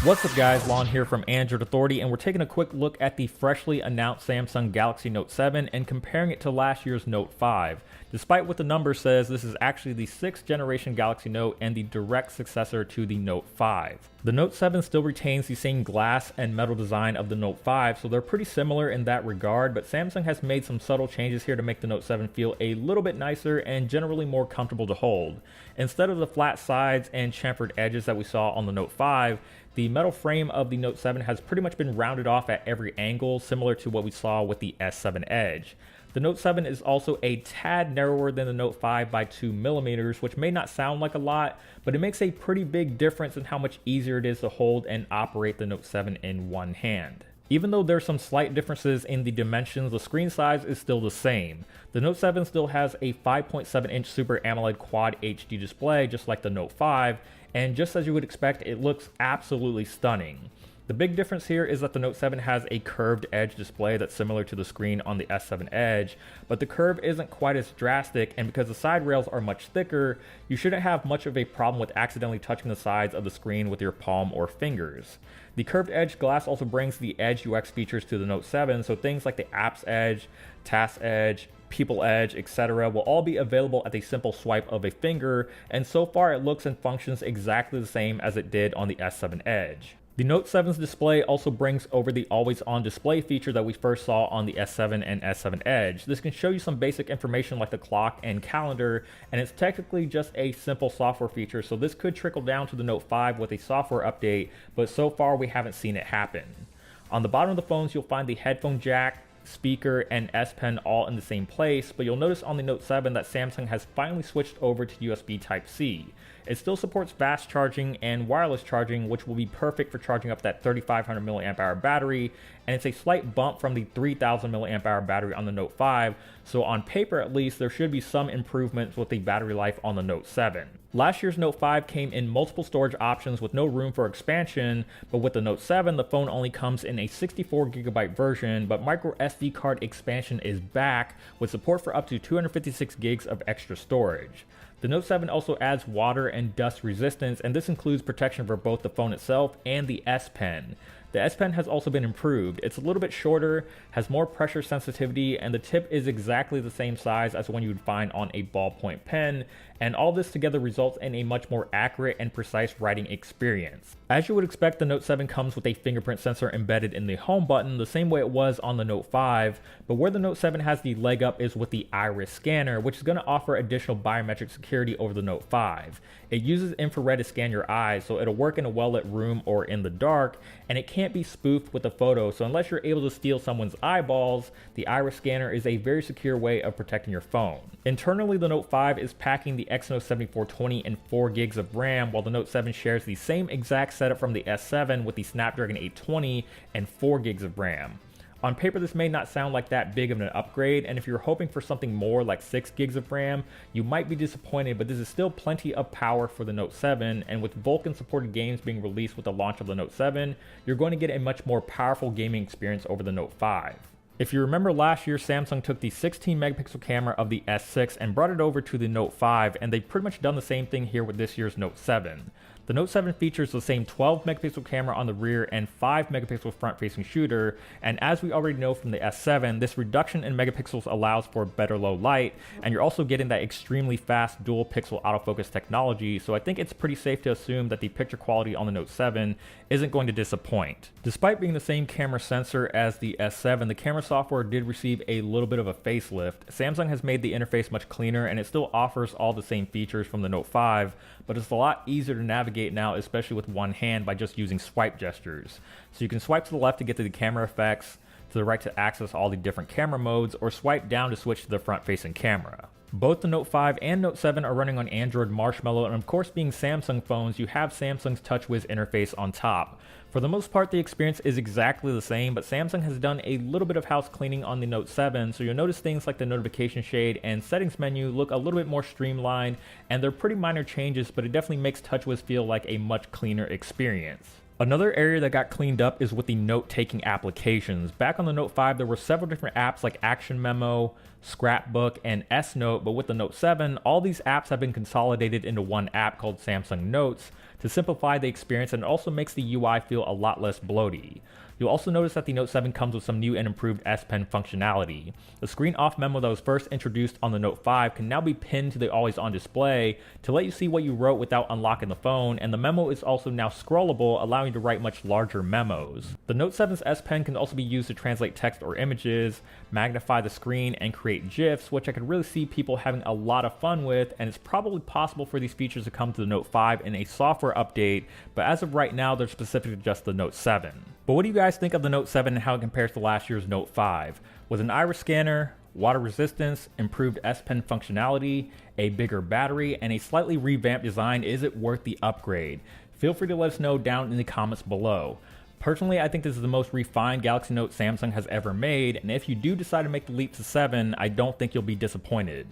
What's up guys, Lon here from Android Authority, and we're taking a quick look at the freshly announced Samsung Galaxy Note 7 and comparing it to last year's Note 5. Despite what the number says, this is actually the 6th generation Galaxy Note and the direct successor to the Note 5. The Note 7 still retains the same glass and metal design of the Note 5, so they're pretty similar in that regard, but Samsung has made some subtle changes here to make the Note 7 feel a little bit nicer and generally more comfortable to hold. Instead of the flat sides and chamfered edges that we saw on the Note 5, the metal frame of the Note 7 has pretty much been rounded off at every angle, similar to what we saw with the S7 Edge. The Note 7 is also a tad narrower than the Note 5 by 2mm, which may not sound like a lot, but it makes a pretty big difference in how much easier it is to hold and operate the Note 7 in one hand. Even though there's some slight differences in the dimensions, the screen size is still the same. The Note 7 still has a 5.7-inch Super AMOLED Quad HD display, just like the Note 5, and just as you would expect, it looks absolutely stunning. The big difference here is that the Note 7 has a curved edge display that's similar to the screen on the S7 Edge, but the curve isn't quite as drastic, and because the side rails are much thicker, you shouldn't have much of a problem with accidentally touching the sides of the screen with your palm or fingers. The curved edge glass also brings the Edge UX features to the Note 7, so things like the Apps Edge, Task Edge, People Edge, etc. will all be available at a simple swipe of a finger, and so far it looks and functions exactly the same as it did on the S7 Edge. The Note 7's display also brings over the always-on display feature that we first saw on the S7 and S7 Edge. This can show you some basic information like the clock and calendar, and it's technically just a simple software feature, so this could trickle down to the Note 5 with a software update, but so far we haven't seen it happen. On the bottom of the phones, you'll find the headphone jack, speaker, and S Pen all in the same place, but you'll notice on the Note 7 that Samsung has finally switched over to USB Type-C. It still supports fast charging and wireless charging, which will be perfect for charging up that 3500 mAh battery, and it's a slight bump from the 3000 mAh battery on the Note 5, so on paper at least there should be some improvements with the battery life on the Note 7. Last year's Note 5 came in multiple storage options with no room for expansion, but with the Note 7 the phone only comes in a 64GB version, but micro SD card expansion is back with support for up to 256 gigs of extra storage. The Note 7 also adds water and dust resistance, and this includes protection for both the phone itself and the S Pen. The S Pen has also been improved. It's a little bit shorter, has more pressure sensitivity, and the tip is exactly the same size as one you would find on a ballpoint pen, and all this together results in a much more accurate and precise writing experience. As you would expect, the Note 7 comes with a fingerprint sensor embedded in the home button, the same way it was on the Note 5, but where the Note 7 has the leg up is with the iris scanner, which is going to offer additional biometric security over the Note 5. It uses infrared to scan your eyes, so it'll work in a well-lit room or in the dark, and it can't be spoofed with a photo, so unless you're able to steal someone's eyeballs, the iris scanner is a very secure way of protecting your phone. Internally, the Note 5 is packing the Exynos 7420 and 4 gigs of RAM, while the Note 7 shares the same exact setup from the S7 with the Snapdragon 820 and 4 gigs of RAM. On paper, this may not sound like that big of an upgrade, and if you're hoping for something more like 6 gigs of RAM, you might be disappointed, but this is still plenty of power for the Note 7, and with Vulkan supported games being released with the launch of the Note 7, you're going to get a much more powerful gaming experience over the Note 5. If you remember last year, Samsung took the 16 megapixel camera of the S6 and brought it over to the Note 5, and they've pretty much done the same thing here with this year's Note 7. The Note 7 features the same 12 megapixel camera on the rear and 5 megapixel front-facing shooter, and as we already know from the S7, this reduction in megapixels allows for better low light, and you're also getting that extremely fast dual pixel autofocus technology, so I think it's pretty safe to assume that the picture quality on the Note 7 isn't going to disappoint. Despite being the same camera sensor as the S7, the camera software did receive a little bit of a facelift. Samsung has made the interface much cleaner, and it still offers all the same features from the Note 5, but it's a lot easier to navigate now, especially with one hand by just using swipe gestures. So you can swipe to the left to get to the camera effects, to the right to access all the different camera modes, or swipe down to switch to the front-facing camera. Both the Note 5 and Note 7 are running on Android Marshmallow, and of course being Samsung phones, you have Samsung's TouchWiz interface on top. For the most part, the experience is exactly the same, but Samsung has done a little bit of house cleaning on the Note 7, so you'll notice things like the notification shade and settings menu look a little bit more streamlined, and they're pretty minor changes, but it definitely makes TouchWiz feel like a much cleaner experience. Another area that got cleaned up is with the note-taking applications. Back on the Note 5, there were several different apps like Action Memo, Scrapbook, and S Note, but with the Note 7, all these apps have been consolidated into one app called Samsung Notes to simplify the experience, and it also makes the UI feel a lot less bloaty. You'll also notice that the Note 7 comes with some new and improved S Pen functionality. The screen off memo that was first introduced on the Note 5 can now be pinned to the always on display to let you see what you wrote without unlocking the phone, and the memo is also now scrollable, allowing you to write much larger memos. The Note 7's S Pen can also be used to translate text or images, magnify the screen, and create GIFs, which I could really see people having a lot of fun with, and it's probably possible for these features to come to the Note 5 in a software update, but as of right now, they're specific to just the Note 7. But what do you guys think of the Note 7 and how it compares to last year's Note 5? With an iris scanner, water resistance, improved S Pen functionality, a bigger battery, and a slightly revamped design, is it worth the upgrade? Feel free to let us know down in the comments below. Personally, I think this is the most refined Galaxy Note Samsung has ever made, and if you do decide to make the leap to 7, I don't think you'll be disappointed.